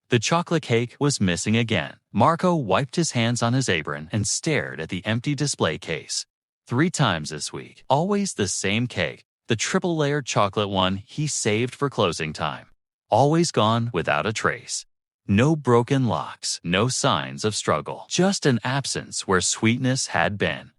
The chocolate cake was missing again. Marco wiped his hands on his apron and stared at the empty display case. 3 times this week, always the same cake, the triple-layered chocolate one he saved for closing time. Always gone without a trace. No broken locks, no signs of struggle, just an absence where sweetness had been.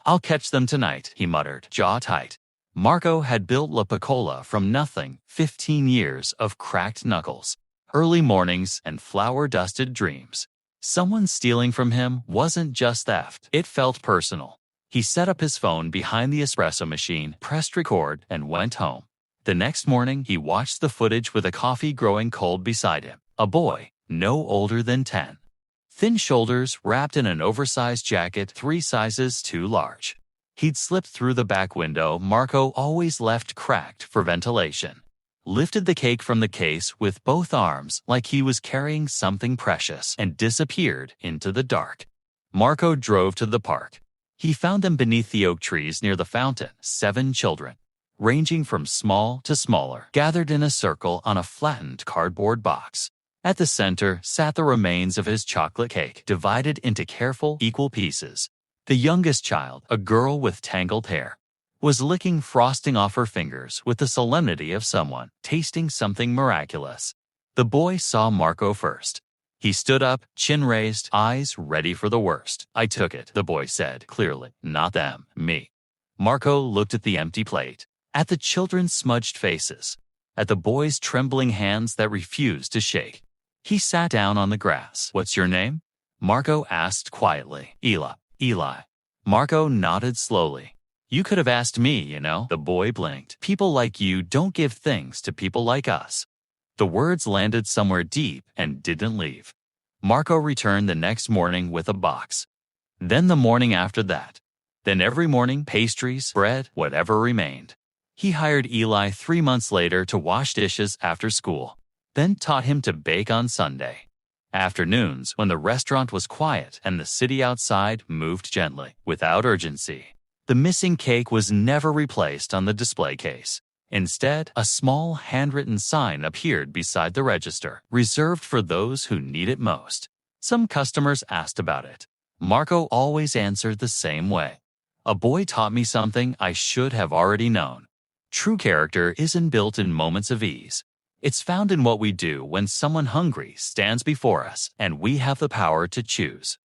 "I'll catch them tonight," he muttered, jaw tight. Marco had built La Piccola from nothing, 15 years of cracked knuckles, early mornings, and flour-dusted dreams. Someone stealing from him wasn't just theft, it felt personal. He set up his phone behind the espresso machine, pressed record, and went home. The next morning, he watched the footage with a coffee growing cold beside him. A boy, no older than 10. Thin shoulders wrapped in an oversized jacket 3 sizes too large. He'd slipped through the back window Marco always left cracked for ventilation. Lifted the cake from the case with both arms like he was carrying something precious and disappeared into the dark. Marco drove to the park. He found them beneath the oak trees near the fountain, 7 children, ranging from small to smaller, gathered in a circle on a flattened cardboard box. At the center sat the remains of his chocolate cake, divided into careful, equal pieces. The youngest child, a girl with tangled hair, was licking frosting off her fingers with the solemnity of someone tasting something miraculous. The boy saw Marco first. He stood up, chin raised, eyes ready for the worst. "I took it," the boy said clearly. "Not them, me." Marco looked at the empty plate, at the children's smudged faces, at the boy's trembling hands that refused to shake. He sat down on the grass. "What's your name?" Marco asked quietly. Eli. Marco nodded slowly. "You could have asked me, you know." The boy blinked. "People like you don't give things to people like us." The words landed somewhere deep and didn't leave. Marco returned the next morning with a box. Then the morning after that. Then every morning, pastries, bread, whatever remained. He hired Eli 3 months later to wash dishes after school, then taught him to bake on Sunday. Afternoons, when the restaurant was quiet and the city outside moved gently, without urgency. The missing cake was never replaced on the display case. Instead, a small handwritten sign appeared beside the register, reserved for those who need it most. Some customers asked about it. Marco always answered the same way. "A boy taught me something I should have already known. True character isn't built in moments of ease. It's found in what we do when someone hungry stands before us and we have the power to choose."